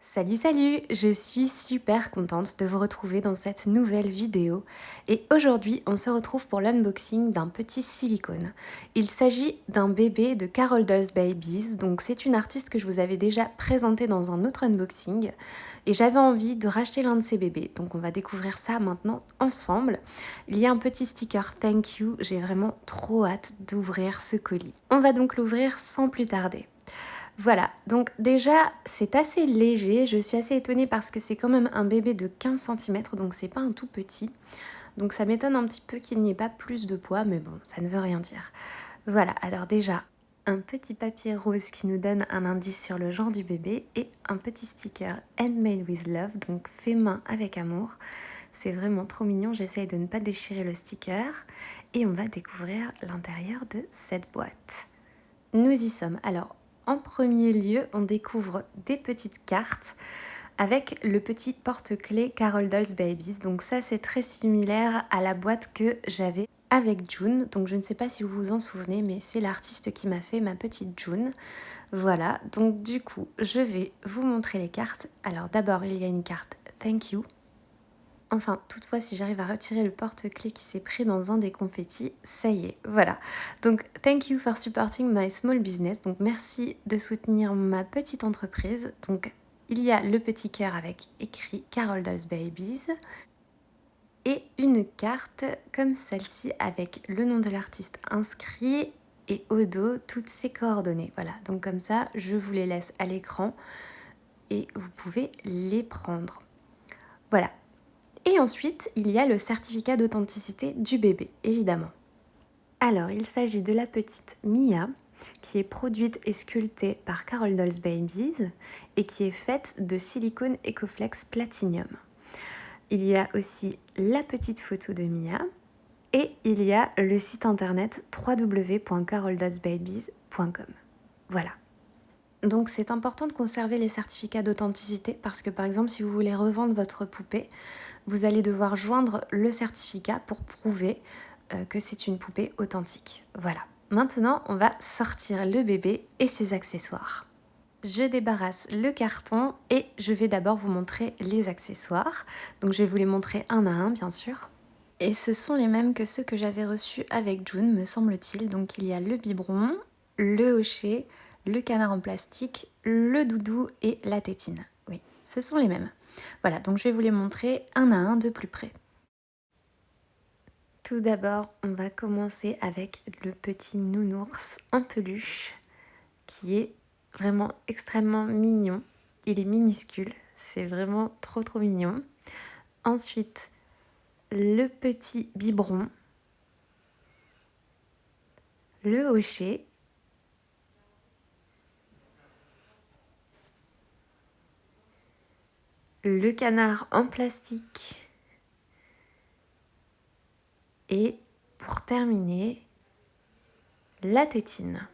Salut, salut! Je suis super contente de vous retrouver dans cette nouvelle vidéo et aujourd'hui on se retrouve pour l'unboxing d'un petit silicone. Il s'agit d'un bébé de Carol Dolls Babies, donc c'est une artiste que je vous avais déjà présentée dans un autre unboxing et j'avais envie de racheter l'un de ces bébés, donc on va découvrir ça maintenant ensemble. Il y a un petit sticker Thank you, j'ai vraiment trop hâte d'ouvrir ce colis. On va donc l'ouvrir sans plus tarder. Voilà, donc déjà c'est assez léger, je suis assez étonnée parce que c'est quand même un bébé de 15 centimètres, donc c'est pas un tout petit. Donc ça m'étonne un petit peu qu'il n'y ait pas plus de poids, mais bon, ça ne veut rien dire. Voilà, alors déjà, un petit papier rose qui nous donne un indice sur le genre du bébé et un petit sticker Handmade with Love, donc fait main avec amour. C'est vraiment trop mignon, j'essaye de ne pas déchirer le sticker et on va découvrir l'intérieur de cette boîte. Nous y sommes. Alors, en premier lieu, on découvre des petites cartes avec le petit porte-clés Carol Dolls Babies. Donc ça, c'est très similaire à la boîte que j'avais avec June. Donc je ne sais pas si vous vous en souvenez, mais c'est l'artiste qui m'a fait ma petite June. Voilà, donc du coup, je vais vous montrer les cartes. Alors d'abord, il y a une carte Thank you. Enfin, toutefois, si j'arrive à retirer le porte-clés qui s'est pris dans un des confettis, ça y est, voilà. Donc, thank you for supporting my small business. Donc, merci de soutenir ma petite entreprise. Donc, il y a le petit cœur avec écrit Carol Dolls Babies et une carte comme celle-ci avec le nom de l'artiste inscrit et au dos toutes ses coordonnées. Voilà, donc comme ça, je vous les laisse à l'écran et vous pouvez les prendre. Voilà. Et ensuite, il y a le certificat d'authenticité du bébé, évidemment. Alors, il s'agit de la petite Mia, qui est produite et sculptée par Carol Dolls Babies et qui est faite de silicone Ecoflex Platinum. Il y a aussi la petite photo de Mia et il y a le site internet www.caroldollsbabies.com. Voilà. Donc c'est important de conserver les certificats d'authenticité parce que par exemple si vous voulez revendre votre poupée, vous allez devoir joindre le certificat pour prouver que c'est une poupée authentique. Voilà. Maintenant, on va sortir le bébé et ses accessoires. Je débarrasse le carton et je vais d'abord vous montrer les accessoires. Donc je vais vous les montrer un à un bien sûr. Et ce sont les mêmes que ceux que j'avais reçus avec June, me semble-t-il. Donc il y a le biberon, le hochet, le canard en plastique, le doudou et la tétine. Oui, ce sont les mêmes. Voilà, donc je vais vous les montrer un à un de plus près. Tout d'abord, on va commencer avec le petit nounours en peluche qui est vraiment extrêmement mignon. Il est minuscule, c'est vraiment trop mignon. Ensuite, le petit biberon, le hochet, le canard en plastique et pour terminer, la tétine.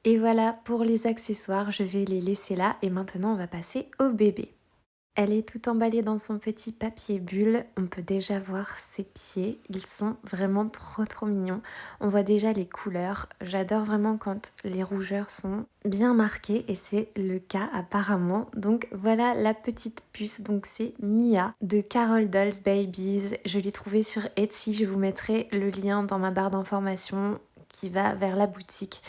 Et voilà pour les accessoires, je vais les laisser là et maintenant on va passer au bébé. Elle est tout emballée dans son petit papier bulle, on peut déjà voir ses pieds, ils sont vraiment trop mignons. On voit déjà les couleurs, j'adore vraiment quand les rougeurs sont bien marquées et c'est le cas apparemment. Donc voilà la petite puce, donc c'est Mia de Carol Dolls Babies. Je l'ai trouvée sur Etsy, je vous mettrai le lien dans ma barre d'informations qui va vers la boutique.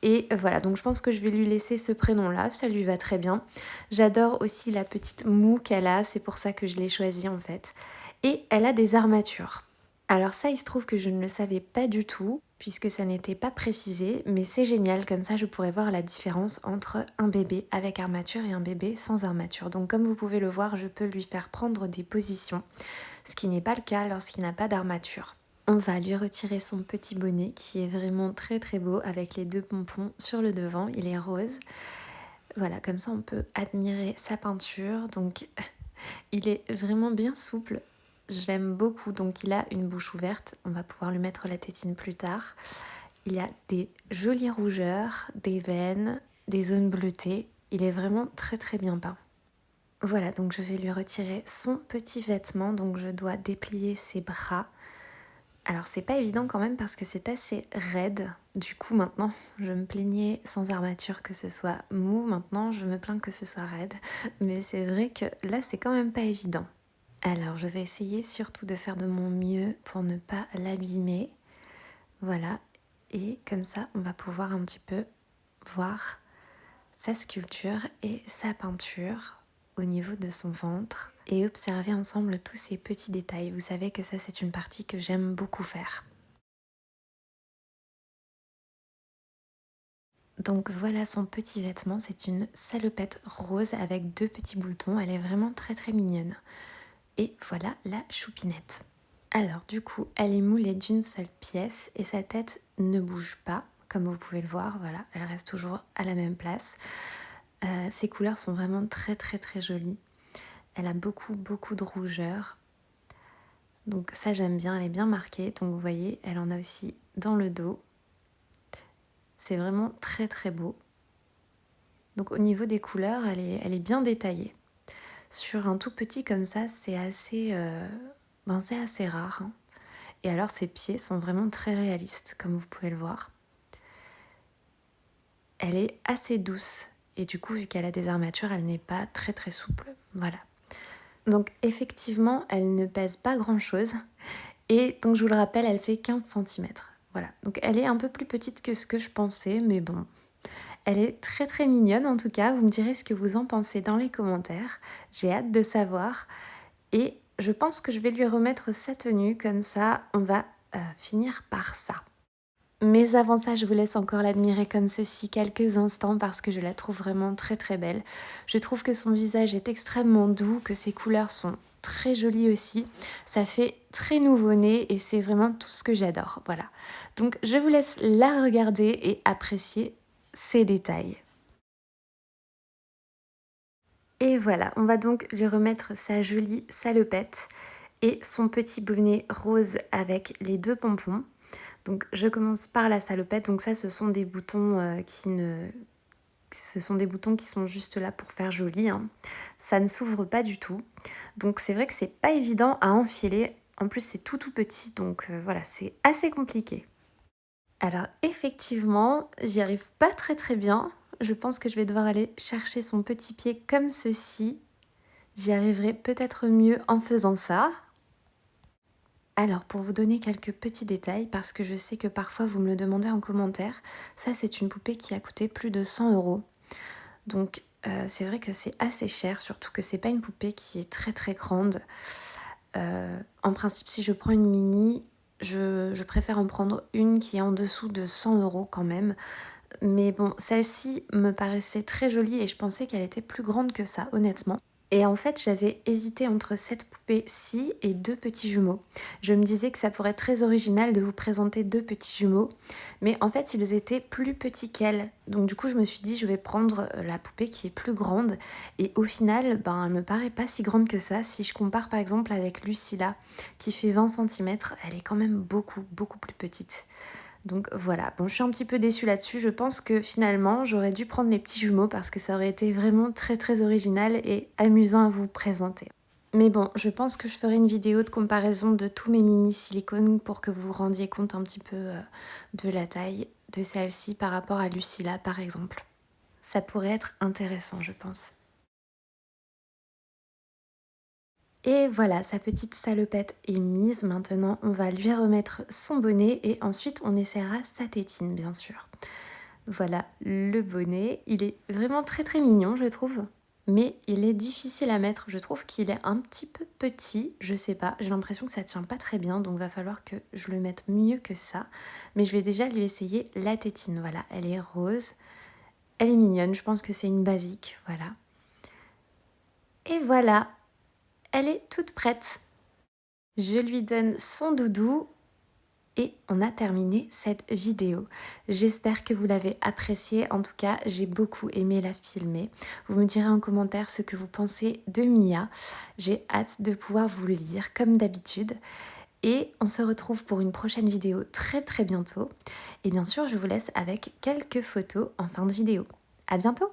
Et voilà, donc je pense que je vais lui laisser ce prénom-là, ça lui va très bien. J'adore aussi la petite moue qu'elle a, c'est pour ça que je l'ai choisie en fait. Et elle a des armatures. Alors ça, il se trouve que je ne le savais pas du tout, puisque ça n'était pas précisé, mais c'est génial, comme ça je pourrais voir la différence entre un bébé avec armature et un bébé sans armature. Donc comme vous pouvez le voir, je peux lui faire prendre des positions, ce qui n'est pas le cas lorsqu'il n'a pas d'armature. On va lui retirer son petit bonnet qui est vraiment très beau avec les deux pompons sur le devant, il est rose. Voilà, comme ça on peut admirer sa peinture, donc il est vraiment bien souple, je l'aime beaucoup, donc il a une bouche ouverte, on va pouvoir lui mettre la tétine plus tard. Il y a des jolies rougeurs, des veines, des zones bleutées, il est vraiment très bien peint. Voilà, donc je vais lui retirer son petit vêtement, donc je dois déplier ses bras Alors c'est pas évident quand même parce que c'est assez raide. Du coup maintenant, je me plaignais sans armature que ce soit mou, maintenant je me plains que ce soit raide. Mais c'est vrai que là c'est quand même pas évident. Alors je vais essayer surtout de faire de mon mieux pour ne pas l'abîmer. Voilà. Et comme ça, on va pouvoir un petit peu voir sa sculpture et sa peinture au niveau de son ventre et observer ensemble tous ces petits détails. Vous savez que ça, c'est une partie que j'aime beaucoup faire. Donc voilà son petit vêtement, c'est une salopette rose avec deux petits boutons, elle est vraiment très très mignonne. Et voilà la choupinette. Alors du coup, elle est moulée d'une seule pièce et sa tête ne bouge pas, comme vous pouvez le voir, voilà, elle reste toujours à la même place. Ses couleurs sont vraiment très très très jolies. Elle a beaucoup de rougeur. Donc ça j'aime bien, elle est bien marquée. Donc vous voyez, elle en a aussi dans le dos. C'est vraiment très très beau. Donc au niveau des couleurs, elle est bien détaillée. Sur un tout petit comme ça, c'est assez rare, hein. Et alors ses pieds sont vraiment très réalistes, comme vous pouvez le voir. Elle est assez douce. Et du coup, vu qu'elle a des armatures, elle n'est pas très très souple. Voilà. Donc effectivement, elle ne pèse pas grand-chose. Et donc je vous le rappelle, elle fait 15 centimètres. Voilà, donc elle est un peu plus petite que ce que je pensais, mais bon, elle est très très mignonne en tout cas. Vous me direz ce que vous en pensez dans les commentaires. J'ai hâte de savoir. Et je pense que je vais lui remettre sa tenue, comme ça on va finir par ça. Mais avant ça, je vous laisse encore l'admirer comme ceci quelques instants parce que je la trouve vraiment très très belle. Je trouve que son visage est extrêmement doux, que ses couleurs sont très jolies aussi. Ça fait très nouveau-né et c'est vraiment tout ce que j'adore. Voilà. Donc je vous laisse la regarder et apprécier ses détails. Et voilà, on va donc lui remettre sa jolie salopette et son petit bonnet rose avec les deux pompons. Donc je commence par la salopette. Donc ça, ce sont des boutons ce sont des boutons qui sont juste là pour faire joli, hein. Ça ne s'ouvre pas du tout. Donc c'est vrai que c'est pas évident à enfiler. En plus, c'est tout petit, donc voilà, c'est assez compliqué. Alors effectivement, j'y arrive pas très très bien. Je pense que je vais devoir aller chercher son petit pied comme ceci. J'y arriverai peut-être mieux en faisant ça. Alors, pour vous donner quelques petits détails, parce que je sais que parfois vous me le demandez en commentaire, ça c'est une poupée qui a coûté plus de 100 euros. Donc c'est vrai que c'est assez cher, surtout que c'est pas une poupée qui est très très grande. En principe, si je prends une mini, je préfère en prendre une qui est en dessous de 100 euros quand même. Mais bon, celle-ci me paraissait très jolie et je pensais qu'elle était plus grande que ça, honnêtement. Et en fait, j'avais hésité entre cette poupée-ci et deux petits jumeaux. Je me disais que ça pourrait être très original de vous présenter deux petits jumeaux, mais en fait, ils étaient plus petits qu'elle. Donc du coup, je me suis dit, je vais prendre la poupée qui est plus grande. Et au final, ben, elle me paraît pas si grande que ça. Si je compare par exemple avec Lucilla, qui fait 20 centimètres, elle est quand même beaucoup plus petite. Donc voilà, bon, je suis un petit peu déçue là-dessus. Je pense que finalement, j'aurais dû prendre les petits jumeaux parce que ça aurait été vraiment très original et amusant à vous présenter. Mais bon, je pense que je ferai une vidéo de comparaison de tous mes mini silicones pour que vous vous rendiez compte un petit peu de la taille de celle-ci par rapport à Lucilla par exemple. Ça pourrait être intéressant, je pense. Et voilà, sa petite salopette est mise. Maintenant, on va lui remettre son bonnet et ensuite on essaiera sa tétine, bien sûr. Voilà le bonnet. Il est vraiment très mignon, je trouve. Mais il est difficile à mettre. Je trouve qu'il est un petit peu petit. Je sais pas, j'ai l'impression que ça tient pas très bien. Donc va falloir que je le mette mieux que ça. Mais je vais déjà lui essayer la tétine. Voilà, elle est rose. Elle est mignonne. Je pense que c'est une basique. Voilà. Et voilà, elle est toute prête. Je lui donne son doudou et on a terminé cette vidéo. J'espère que vous l'avez appréciée. En tout cas, j'ai beaucoup aimé la filmer. Vous me direz en commentaire ce que vous pensez de Mia. J'ai hâte de pouvoir vous le lire comme d'habitude. Et on se retrouve pour une prochaine vidéo très bientôt. Et bien sûr, je vous laisse avec quelques photos en fin de vidéo. À bientôt!